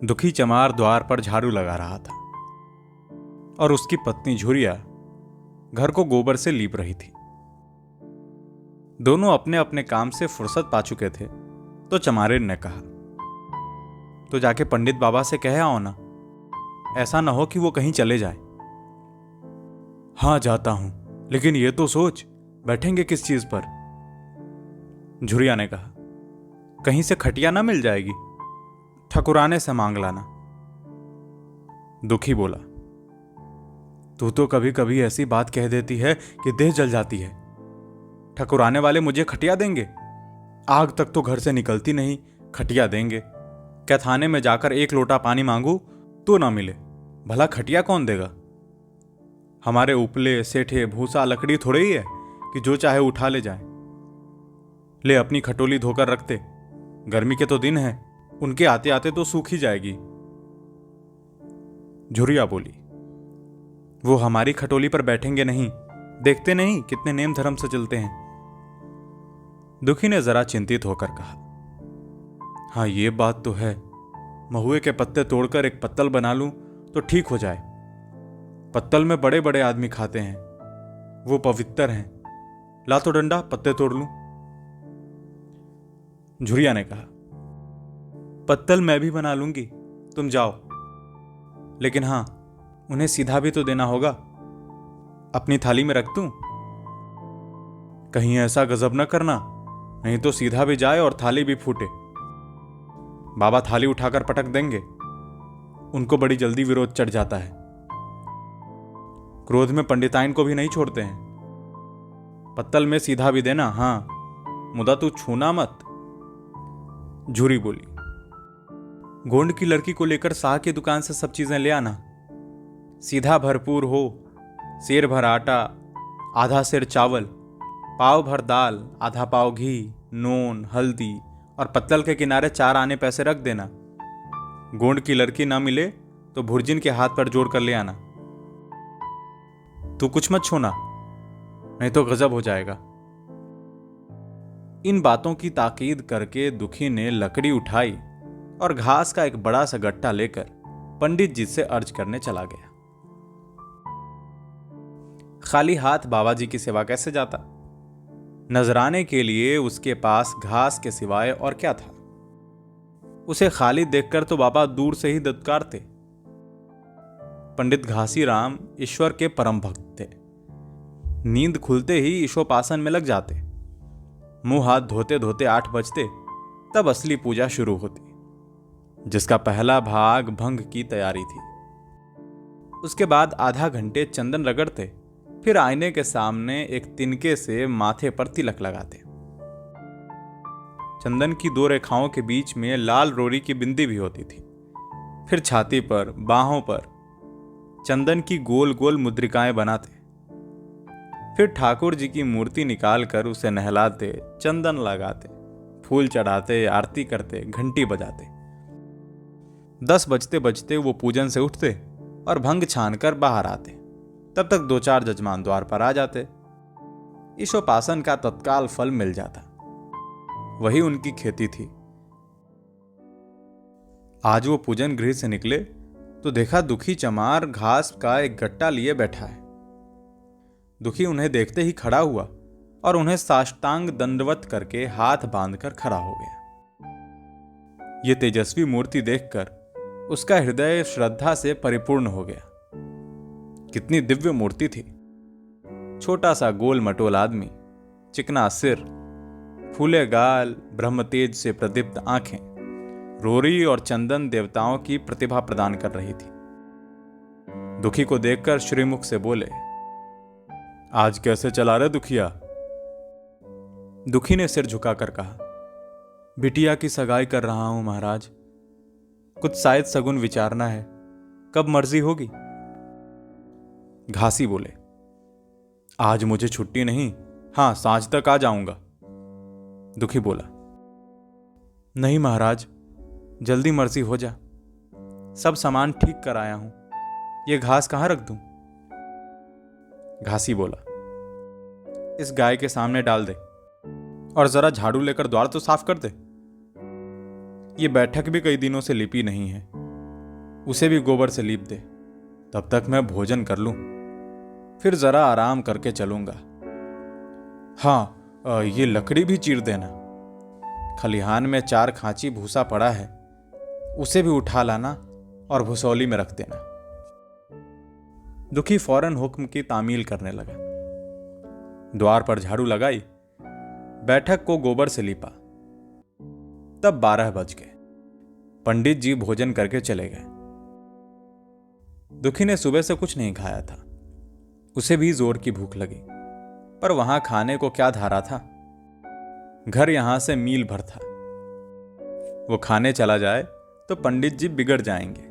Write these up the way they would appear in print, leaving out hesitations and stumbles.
दुखी चमार द्वार पर झाड़ू लगा रहा था और उसकी पत्नी झुरिया घर को गोबर से लीप रही थी। दोनों अपने अपने काम से फुर्सत पा चुके थे तो चमारिन ने कहा, तो जाके पंडित बाबा से कह आओ ना, ऐसा ना हो कि वो कहीं चले जाए। हाँ जाता हूं, लेकिन ये तो सोच बैठेंगे किस चीज पर। झुरिया ने कहा, कहीं से खटिया ना मिल जाएगी, ठकुराने से मांग लाना। दुखी बोला, तू तो कभी कभी ऐसी बात कह देती है कि देह जल जाती है। ठकुराने वाले मुझे खटिया देंगे? आग तक तो घर से निकलती नहीं, खटिया देंगे? क्या थाने में जाकर एक लोटा पानी मांगू तो ना मिले? भला खटिया कौन देगा? हमारे उपले सेठे भूसा लकड़ी थोड़े ही है कि जो चाहे उठा ले जाए। ले अपनी खटोली धोकर रखते, गर्मी के तो दिन है, उनके आते आते तो सूख ही जाएगी। झुरिया बोली, वो हमारी खटोली पर बैठेंगे नहीं, देखते नहीं कितने नेम धर्म से चलते हैं। दुखी ने जरा चिंतित होकर कहा, हाँ ये बात तो है, महुए के पत्ते तोड़कर एक पत्तल बना लूं तो ठीक हो जाए। पत्तल में बड़े बड़े आदमी खाते हैं, वो पवित्र हैं। ला तो डंडा, पत्ते तोड़ लूं। झुरिया ने कहा, पत्तल मैं भी बना लूंगी, तुम जाओ, लेकिन हां उन्हें सीधा भी तो देना होगा। अपनी थाली में रख दूं? कहीं ऐसा गजब न करना, नहीं तो सीधा भी जाए और थाली भी फूटे। बाबा थाली उठाकर पटक देंगे, उनको बड़ी जल्दी विरोध चढ़ जाता है। क्रोध में पंडिताइन को भी नहीं छोड़ते हैं। पत्तल में सीधा भी देना, हां, मुदा तू छूना मत। झुरी बोली, गोंड की लड़की को लेकर शाह की दुकान से सब चीजें ले आना, सीधा भरपूर हो, सेर भर आटा, आधा सेर चावल, पाव भर दाल, आधा पाव घी, नून, हल्दी और पत्तल के किनारे 4 आने पैसे रख देना। गोंड की लड़की ना मिले तो भुर्जिन के हाथ पर जोड़ कर ले आना। तू कुछ मत छूना, नहीं तो गजब हो जाएगा। इन बातों की ताकीद करके दुखी ने लकड़ी उठाई और घास का एक बड़ा सा गट्टा लेकर पंडित जी से अर्ज करने चला गया। खाली हाथ बाबा जी की सेवा कैसे जाता? नजराने के लिए उसके पास घास के सिवाय और क्या था? उसे खाली देखकर तो बाबा दूर से ही दुत्कारते। पंडित घासीराम ईश्वर के परम भक्त थे। नींद खुलते ही ईशोपासन में लग जाते। मुंह हाथ धोते धोते 8 बजते, तब असली पूजा शुरू होती, जिसका पहला भाग भंग की तैयारी थी। उसके बाद आधा घंटे चंदन रगड़ते, फिर आईने के सामने एक तिनके से माथे पर तिलक लगाते। चंदन की 2 रेखाओं के बीच में लाल रोरी की बिंदी भी होती थी। फिर छाती पर, बाहों पर चंदन की गोल गोल मुद्रिकाएं बनाते। फिर ठाकुर जी की मूर्ति निकालकर उसे नहलाते, चंदन लगाते, फूल चढ़ाते, आरती करते, घंटी बजाते। 10 बजते बजते वो पूजन से उठते और भंग छानकर बाहर आते। तब तक 2-4 जजमान द्वार पर आ जाते। ईशोपासन का तत्काल फल मिल जाता। वही उनकी खेती थी। आज वो पूजन गृह से निकले तो देखा दुखी चमार घास का एक गट्टा लिए बैठा है। दुखी उन्हें देखते ही खड़ा हुआ और उन्हें साष्टांग दंडवत करके हाथ बांधकर खड़ा हो गया। ये तेजस्वी मूर्ति देखकर उसका हृदय श्रद्धा से परिपूर्ण हो गया। कितनी दिव्य मूर्ति थी। छोटा सा गोल मटोल आदमी, चिकना सिर, फूले गाल, ब्रह्म तेज से प्रदीप्त आंखें, रोरी और चंदन देवताओं की प्रतिभा प्रदान कर रही थी। दुखी को देखकर श्रीमुख से बोले, आज कैसे चला रहे दुखिया? दुखी ने सिर झुकाकर कहा, बिटिया की सगाई कर रहा हूं महाराज, कुछ शायद सगुन विचारना है, कब मर्जी होगी? घासी बोले, आज मुझे छुट्टी नहीं, हां सांझ तक आ जाऊंगा। दुखी बोला, नहीं महाराज, जल्दी मर्जी हो जा, सब सामान ठीक कर आया हूं, ये घास कहां रख दूं? घासी बोला, इस गाय के सामने डाल दे और जरा झाड़ू लेकर द्वार तो साफ कर दे। ये बैठक भी कई दिनों से लिपी नहीं है, उसे भी गोबर से लीप दे। तब तक मैं भोजन कर लूं, फिर जरा आराम करके चलूंगा। हाँ, ये लकड़ी भी चीर देना। खलिहान में 4 खांची भूसा पड़ा है, उसे भी उठा लाना और भुसौली में रख देना। दुखी फौरन हुक्म की तामील करने लगा। द्वार पर झाड़ू लगाई, बैठक को गोबर से लीपा। तब 12 बज गए। पंडित जी भोजन करके चले गए। दुखी ने सुबह से कुछ नहीं खाया था। उसे भी जोर की भूख लगी, पर वहां खाने को क्या धारा था। घर यहां से मील भर था। वो खाने चला जाए तो पंडित जी बिगड़ जाएंगे।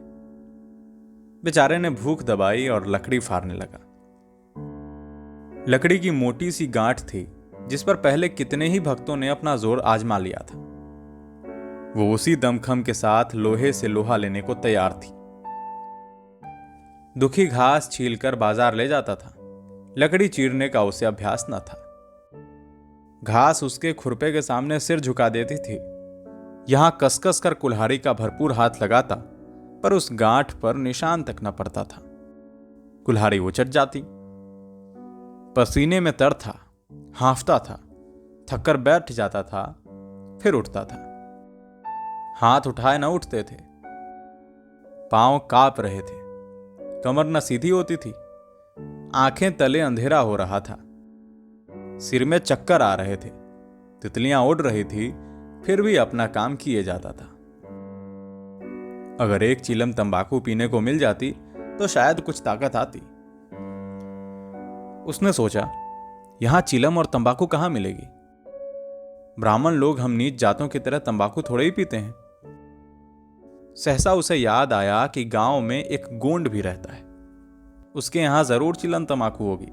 बेचारे ने भूख दबाई और लकड़ी फाड़ने लगा। लकड़ी की मोटी सी गांठ थी जिस पर पहले कितने ही भक्तों ने अपना जोर आजमा लिया था। वो उसी दमखम के साथ लोहे से लोहा लेने को तैयार थी। दुखी घास छीलकर बाजार ले जाता था। लकड़ी चीरने का उसे अभ्यास न था। घास उसके खुरपे के सामने सिर झुका देती थी। यहां कसकस कर कुल्हाड़ी का भरपूर हाथ लगाता, पर उस गांठ पर निशान तक न पड़ता था। कुल्हाड़ी उचट जाती। पसीने में तर था, हांफता था, थककर बैठ जाता था, फिर उठता था। हाथ उठाए न उठते थे। पांव कांप रहे थे, कमर न सीधी होती थी, आंखें तले अंधेरा हो रहा था, सिर में चक्कर आ रहे थे, तितलियां उड़ रही थी, फिर भी अपना काम किए जाता था। अगर एक चिलम तंबाकू पीने को मिल जाती तो शायद कुछ ताकत आती। उसने सोचा, यहां चिलम और तंबाकू कहां मिलेगी? ब्राह्मण लोग हम नीच जातों की तरह तंबाकू थोड़े ही पीते हैं। सहसा उसे याद आया कि गांव में एक गोंड भी रहता है, उसके यहां जरूर चिलम तंबाकू होगी।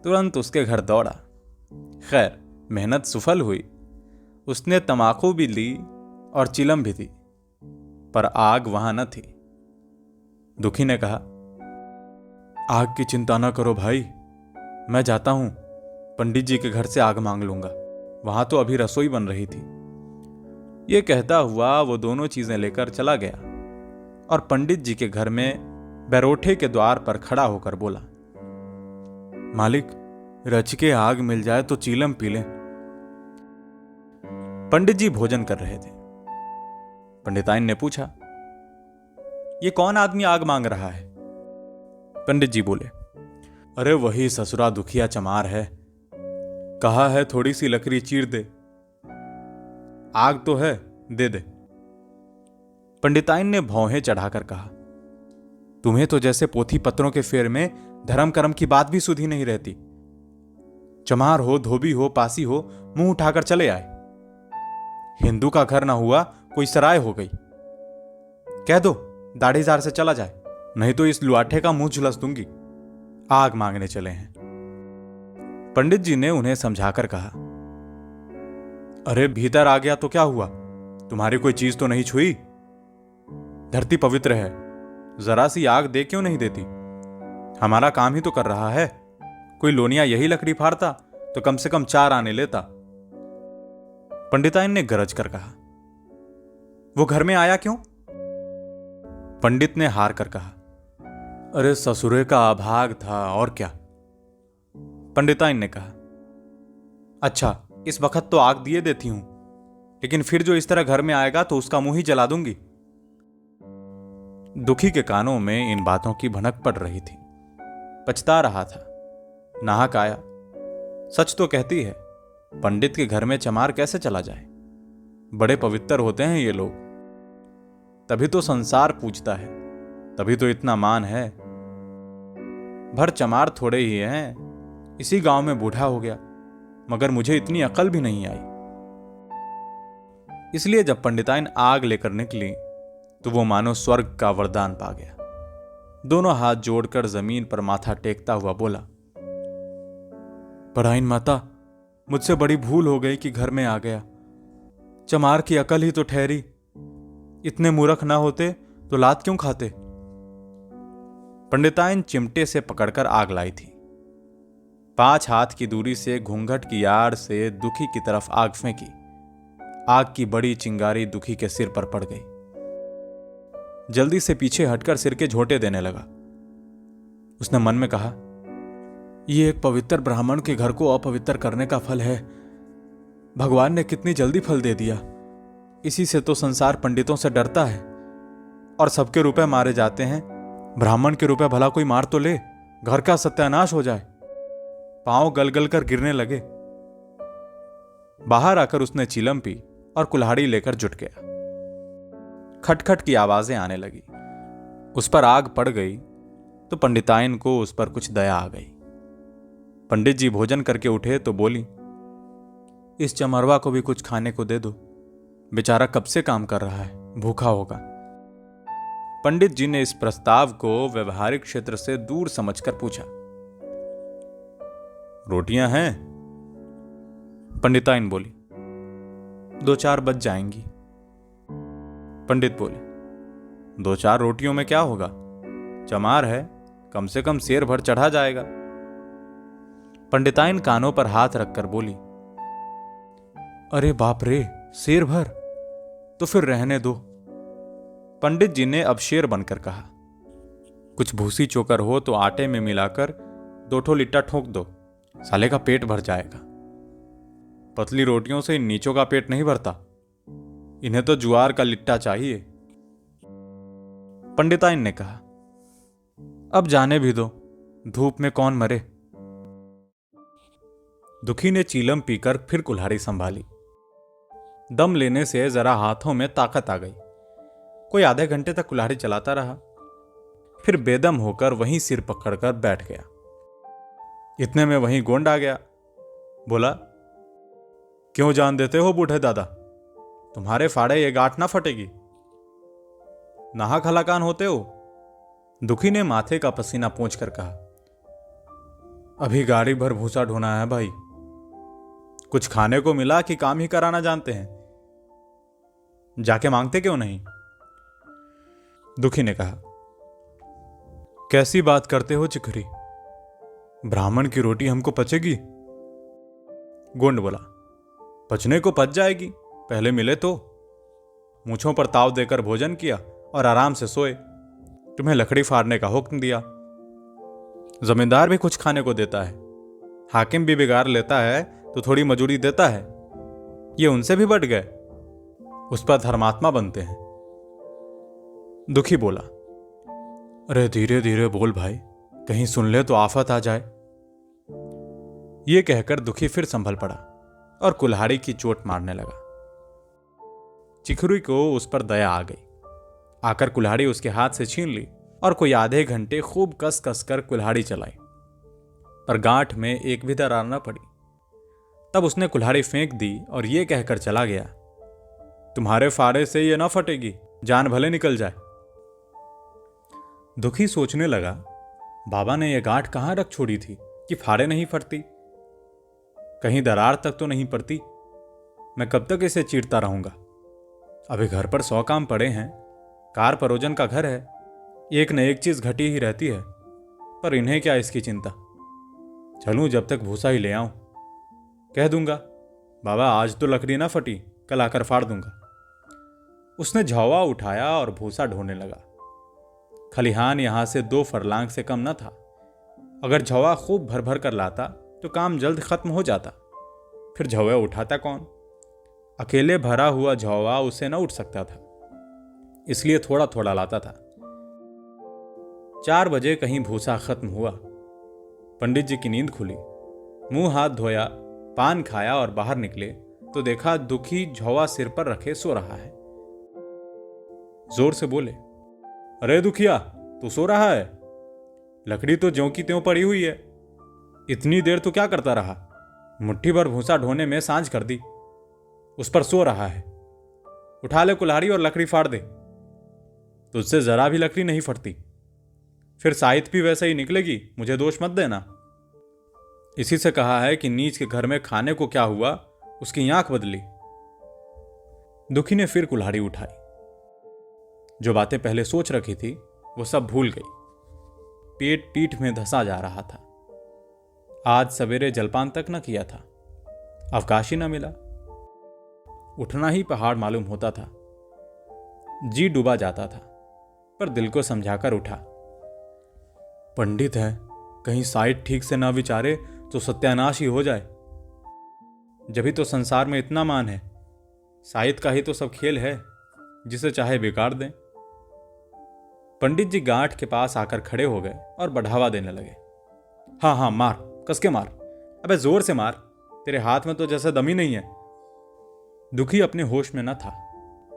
तुरंत उसके घर दौड़ा। खैर, मेहनत सफल हुई। उसने तंबाकू भी ली और चिलम भी दी, पर आग वहां न थी। दुखी ने कहा, आग की चिंता न करो भाई, मैं जाता हूं, पंडित जी के घर से आग मांग लूंगा, वहां तो अभी रसोई बन रही थी। यह कहता हुआ वो दोनों चीजें लेकर चला गया और पंडित जी के घर में बैरोठे के द्वार पर खड़ा होकर बोला, मालिक, रच के आग मिल जाए तो चीलम पी लें। पंडित जी भोजन कर रहे थे। पंडिताइन ने पूछा, ये कौन आदमी आग मांग रहा है? पंडित जी बोले, अरे वही ससुरा दुखिया चमार है, कहा है थोड़ी सी लकड़ी चीर दे, आग तो है, दे दे। पंडिताइन ने भौहें चढ़ाकर कहा, तुम्हें तो जैसे पोथी पत्रों के फेर में धर्म कर्म की बात भी सुधी नहीं रहती। चमार हो, धोबी हो, पासी हो, मुंह उठाकर चले आए। हिंदू का घर ना हुआ, कोई सराय हो गई। कह दो दाढ़ीदार से चला जाए, नहीं तो इस लुआठे का मुंह झुलस दूंगी। आग मांगने चले हैं। पंडित जी ने उन्हें समझाकर कहा, अरे भीतर आ गया तो क्या हुआ, तुम्हारी कोई चीज तो नहीं छुई? धरती पवित्र है, जरा सी आग दे क्यों नहीं देती? हमारा काम ही तो कर रहा है। कोई लोनिया यही लकड़ी फाड़ता तो कम से कम 4 आने लेता। पंडिताइन ने गरज कर कहा, वो घर में आया क्यों? पंडित ने हार कर कहा, अरे ससुरे का अभाग था और क्या। पंडिताइन ने कहा, अच्छा, इस वक्त तो आग दिए देती हूं, लेकिन फिर जो इस तरह घर में आएगा तो उसका मुंह ही जला दूंगी। दुखी के कानों में इन बातों की भनक पड़ रही थी। पछता रहा था। नाहक आया। सच तो कहती है, पंडित के घर में चमार कैसे चला जाए? बड़े पवित्र होते हैं ये लोग, तभी तो संसार पूजता है, तभी तो इतना मान है। भर चमार थोड़े ही हैं, इसी गांव में बूढ़ा हो गया, मगर मुझे इतनी अकल भी नहीं आई। इसलिए जब पंडिताइन आग लेकर निकली तो वो मानो स्वर्ग का वरदान पा गया। दोनों हाथ जोड़कर जमीन पर माथा टेकता हुआ बोला, पराइन माता, मुझसे बड़ी भूल हो गई कि घर में आ गया। चमार की अकल ही तो ठहरी, इतने मूर्ख ना होते तो लात क्यों खाते? पंडिताइन चिमटे से पकड़कर आग लाई थी। 5 हाथ की दूरी से घूंघट की आड़ से दुखी की तरफ आग फेंकी। आग की बड़ी चिंगारी दुखी के सिर पर पड़ गई। जल्दी से पीछे हटकर सिर के झोंटे देने लगा। उसने मन में कहा, ये एक पवित्र ब्राह्मण के घर को अपवित्र करने का फल है। भगवान ने कितनी जल्दी फल दे दिया। इसी से तो संसार पंडितों से डरता है और सबके रुपए मारे जाते हैं। ब्राह्मण के रुपए भला कोई मार तो ले, घर का सत्यानाश हो जाए। पांव गलगल कर गिरने लगे। बाहर आकर उसने चीलम पी और कुल्हाड़ी लेकर जुट गया। खटखट की आवाजें आने लगी। उस पर आग पड़ गई तो पंडिताइन को उस पर कुछ दया आ गई। पंडित जी भोजन करके उठे तो बोली, इस चमरवा को भी कुछ खाने को दे दो, बेचारा कब से काम कर रहा है, भूखा होगा। पंडित जी ने इस प्रस्ताव को व्यवहारिक क्षेत्र से दूर समझकर पूछा, रोटियां हैं? पंडिताइन बोली, 2-4 बच जाएंगी। पंडित बोले, 2-4 रोटियों में क्या होगा, चमार है, कम से कम सेर भर चढ़ा जाएगा। पंडिताइन कानों पर हाथ रखकर बोली, अरे बाप रे, सेर भर? तो फिर रहने दो। पंडित जी ने अब शेर बनकर कहा, कुछ भूसी चोकर हो तो आटे में मिलाकर 2 ठो लिट्टा ठोक दो, साले का पेट भर जाएगा। पतली रोटियों से इन नीचों का पेट नहीं भरता, इन्हें तो ज्वार का लिट्टा चाहिए। पंडिताइन ने कहा, अब जाने भी दो, धूप में कौन मरे। दुखी ने चीलम पीकर फिर कुल्हाड़ी संभाली। दम लेने से जरा हाथों में ताकत आ गई। कोई आधे घंटे तक कुल्हाड़ी चलाता रहा, फिर बेदम होकर वहीं सिर पकड़कर बैठ गया। इतने में वहीं गोंड आ गया। बोला, क्यों जान देते हो बूढ़े दादा, तुम्हारे फाड़े ये गांठ ना फटेगी, नाहक हलाकान होते हो। दुखी ने माथे का पसीना पोंछकर कहा, अभी गाड़ी भर भूसा ढोना है भाई, कुछ खाने को मिला कि काम ही कराना जानते हैं, जाके मांगते क्यों नहीं। दुखी ने कहा, कैसी बात करते हो चिखरी, ब्राह्मण की रोटी हमको पचेगी? गोंड बोला, पचने को पच जाएगी, पहले मिले तो। मूंछों पर ताव देकर भोजन किया और आराम से सोए। तुम्हें लकड़ी फाड़ने का हुक्म दिया। जमींदार भी कुछ खाने को देता है, हाकिम भी बिगाड़ लेता है तो थोड़ी मजूरी देता है, ये उनसे भी बढ़ गए, उस पर धर्मात्मा बनते हैं। दुखी बोला, अरे धीरे धीरे बोल भाई, कहीं सुन ले तो आफत आ जाए। ये कहकर दुखी फिर संभल पड़ा और कुल्हाड़ी की चोट मारने लगा। चिखरी को उस पर दया आ गई। आकर कुल्हाड़ी उसके हाथ से छीन ली और कोई आधे घंटे खूब कस कस कर कुल्हाड़ी चलाई, पर गांठ में एक भी दरार न पड़ी। तब उसने कुल्हाड़ी फेंक दी और ये कहकर चला गया, तुम्हारे फाड़े से ये ना फटेगी, जान भले निकल जाए। दुखी सोचने लगा, बाबा ने यह गांठ कहां रख छोड़ी थी कि फाड़े नहीं फटती, कहीं दरार तक तो नहीं पड़ती। मैं कब तक इसे चीरता रहूंगा? अभी घर पर 100 काम पड़े हैं, कार परोजन का घर है, एक न एक चीज घटी ही रहती है, पर इन्हें क्या इसकी चिंता। चलूं जब तक भूसा ही ले आऊं। कह दूंगा, बाबा आज तो लकड़ी ना फटी, कल आकर फाड़ दूंगा। उसने झौवा उठाया और भूसा ढोने लगा। खलिहान यहां से 2 फरलांग से कम न था। अगर झौवा खूब भर भर कर लाता तो काम जल्द खत्म हो जाता। फिर झौवा उठाता कौन? अकेले भरा हुआ झौवा उसे न उठ सकता था, इसलिए थोड़ा थोड़ा लाता था। 4 बजे कहीं भूसा खत्म हुआ। पंडित जी की नींद खुली, मुंह हाथ धोया, पान खाया और बाहर निकले तो देखा दुखी झौवा सिर पर रखे सो रहा है। जोर से बोले, अरे दुखिया, तू सो रहा है? लकड़ी तो ज्यों की त्यों पड़ी हुई है, इतनी देर तू क्या करता रहा? मुट्ठी भर भूसा ढोने में सांझ कर दी, उस पर सो रहा है। उठा ले कुल्हाड़ी और लकड़ी फाड़ दे, तुझसे जरा भी लकड़ी नहीं फटती, फिर साहित्य भी वैसे ही निकलेगी, मुझे दोष मत देना। इसी से कहा है कि नीच के घर में खाने को क्या हुआ, उसकी आंख बदली। दुखी ने फिर कुल्हाड़ी उठाई। जो बातें पहले सोच रखी थी वो सब भूल गई। पेट पीठ में धंसा जा रहा था। आज सवेरे जलपान तक न किया था, अवकाश ही न मिला। उठना ही पहाड़ मालूम होता था। जी डूबा जाता था। पर दिल को समझाकर उठा। पंडित है, कहीं साइड ठीक से ना विचारे तो सत्यानाश ही हो जाए। जभी तो संसार में इतना मान है, साइद का ही तो सब खेल है, जिसे चाहे बिगाड़ दें। पंडित जी गांठ के पास आकर खड़े हो गए और बढ़ावा देने लगे। हाँ हाँ, मार, कसके मार, अबे जोर से मार, तेरे हाथ में तो जैसे दम ही नहीं है। दुखी अपने होश में न था।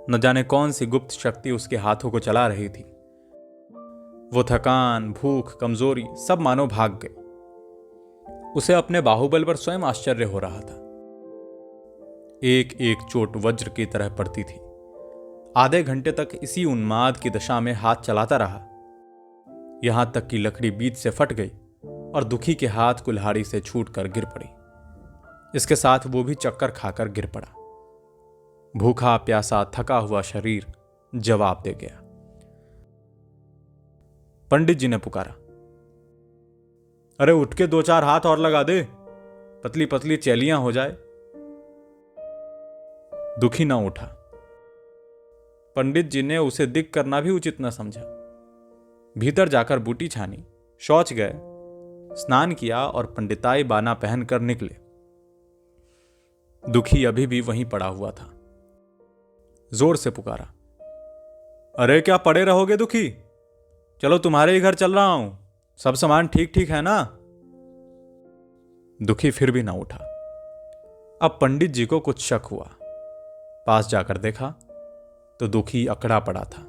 न जाने कौन सी गुप्त शक्ति उसके हाथों को चला रही थी। वो थकान, भूख, कमजोरी सब मानो भाग गए। उसे अपने बाहुबल पर स्वयं आश्चर्य हो रहा था। एक एक चोट वज्र की तरह पड़ती थी। आधे घंटे तक इसी उन्माद की दशा में हाथ चलाता रहा, यहां तक कि लकड़ी बीच से फट गई और दुखी के हाथ कुल्हाड़ी से छूटकर गिर पड़ी। इसके साथ वो भी चक्कर खाकर गिर पड़ा। भूखा प्यासा थका हुआ शरीर जवाब दे गया। पंडित जी ने पुकारा, अरे उठ के 2-4 हाथ और लगा दे, पतली पतली चैलियां हो जाए। दुखी ना उठा। पंडित जी ने उसे दिख करना भी उचित न समझा। भीतर जाकर बूटी छानी, शौच गए, स्नान किया और पंडिताई बाना पहनकर निकले। दुखी अभी भी वहीं पड़ा हुआ था। जोर से पुकारा, अरे क्या पड़े रहोगे दुखी, चलो तुम्हारे ही घर चल रहा हूं, सब सामान ठीक ठीक है ना। दुखी फिर भी ना उठा। अब पंडित जी को कुछ शक हुआ। पास जाकर देखा तो दुखी अकड़ा पड़ा था।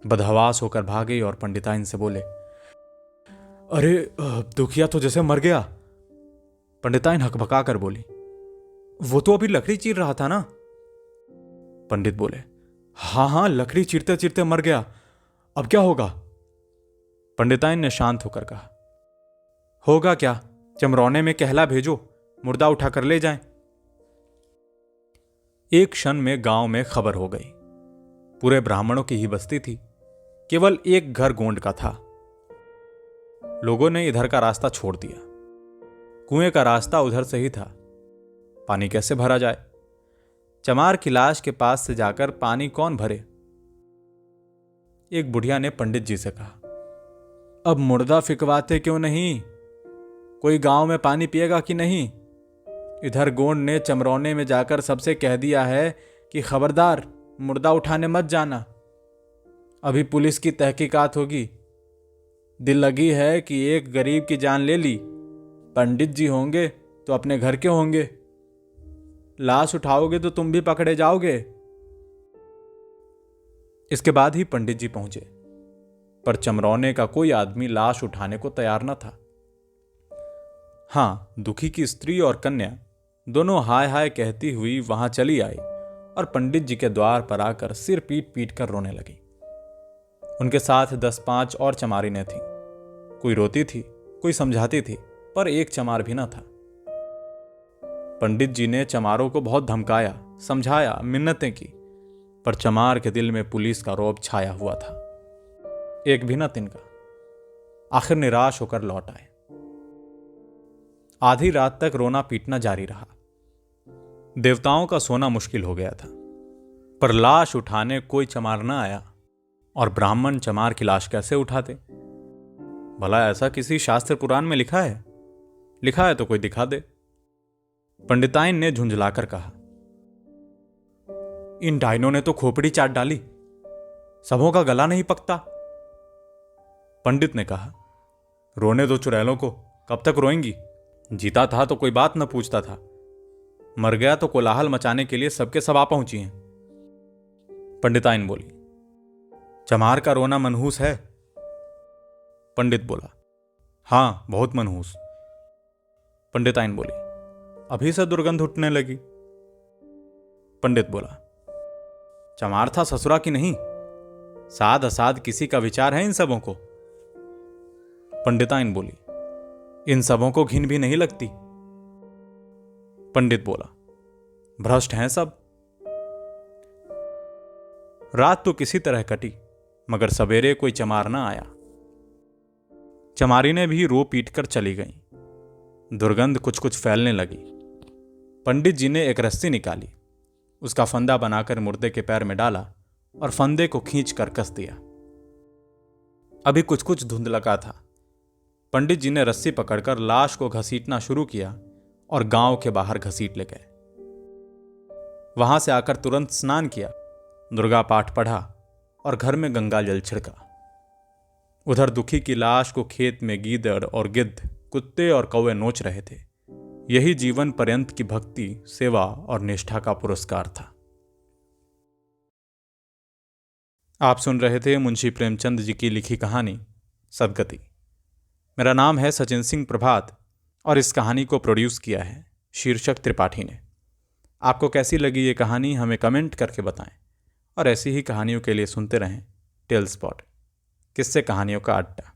बदहवास होकर भागे और पंडिताइन से बोले, अरे दुखिया तो जैसे मर गया। पंडिताइन हकबका कर बोली, वो तो अभी लकड़ी चीर रहा था ना। पंडित बोले, हाँ हाँ, लकड़ी चीरते चीरते मर गया, अब क्या होगा। पंडिताइन ने शांत होकर कहा, होगा क्या, चमरौने में कहला भेजो, मुर्दा उठाकर ले जाएं। एक क्षण में गांव में खबर हो गई। पूरे ब्राह्मणों की ही बस्ती थी, केवल एक घर गोंड का था। लोगों ने इधर का रास्ता छोड़ दिया। कुएं का रास्ता उधर से ही था। पानी कैसे भरा जाए। चमार की लाश के पास से जाकर पानी कौन भरे। एक बुढ़िया ने पंडित जी से कहा, अब मुर्दा फिकवाते क्यों नहीं, कोई गांव में पानी पिएगा कि नहीं। इधर गोंड ने चमरौने में जाकर सबसे कह दिया है कि खबरदार मुर्दा उठाने मत जाना, अभी पुलिस की तहकीकात होगी। दिल लगी है कि एक गरीब की जान ले ली, पंडित जी होंगे तो अपने घर के होंगे, लाश उठाओगे तो तुम भी पकड़े जाओगे। इसके बाद ही पंडित जी पहुंचे, पर चमरौने का कोई आदमी लाश उठाने को तैयार न था। हां, दुखी की स्त्री और कन्या दोनों हाय हाय कहती हुई वहां चली आई और पंडित जी के द्वार पर आकर सिर पीट पीट कर रोने लगी। उनके साथ 10-5 और चमारिनें थीं। कोई रोती थी, कोई समझाती थी, पर एक चमार भी न था। पंडित जी ने चमारों को बहुत धमकाया, समझाया, मिन्नतें की, पर चमार के दिल में पुलिस का रौब छाया हुआ था। एक भी न तिनका। आखिर निराश होकर लौट आए। आधी रात तक रोना पीटना जारी रहा। देवताओं का सोना मुश्किल हो गया था, पर लाश उठाने कोई चमार न आया और ब्राह्मण चमार की लाश कैसे उठाते। भला ऐसा किसी शास्त्र पुराण में लिखा है? लिखा है तो कोई दिखा दे। पंडिताइन ने झुंझलाकर कहा, इन डाइनों ने तो खोपड़ी चाट डाली, सबों का गला नहीं पकता। पंडित ने कहा, रोने दो चुड़ैलों को, कब तक रोएंगी। जीता था तो कोई बात न पूछता था, मर गया तो कोलाहल मचाने के लिए सबके सब आ पहुंची हैं। पंडिताइन बोली, चमार का रोना मनहूस है। पंडित बोला, हां बहुत मनहूस। पंडिताइन बोली, अभी से दुर्गंध उठने लगी। पंडित बोला, चमार था ससुरा की नहीं, साध असाध किसी का विचार है इन सबों को। पंडिताइन बोली, इन सबों को घिन भी नहीं लगती। पंडित बोला, भ्रष्ट हैं सब। रात तो किसी तरह कटी, मगर सवेरे कोई चमार ना आया। चमारी ने भी रो पीट कर चली गई। दुर्गंध कुछ कुछ फैलने लगी। पंडित जी ने एक रस्सी निकाली, उसका फंदा बनाकर मुर्दे के पैर में डाला और फंदे को खींच कर कस दिया। अभी कुछ कुछ धुंधलका था। पंडित जी ने रस्सी पकड़कर लाश को घसीटना शुरू किया और गांव के बाहर घसीट ले गए। वहां से आकर तुरंत स्नान किया, दुर्गा पाठ पढ़ा और घर में गंगा जल छिड़का। उधर दुखी की लाश को खेत में गीदड़ और गिद्ध, कुत्ते और कौवे नोच रहे थे। यही जीवन पर्यंत की भक्ति, सेवा और निष्ठा का पुरस्कार था। आप सुन रहे थे मुंशी प्रेमचंद जी की लिखी कहानी सदगति। मेरा नाम है सचिन सिंह प्रभात और इस कहानी को प्रोड्यूस किया है शीर्षक त्रिपाठी ने। आपको कैसी लगी ये कहानी हमें कमेंट करके बताएं और ऐसी ही कहानियों के लिए सुनते रहें टेल स्पॉट, किस्से कहानियों का अड्डा।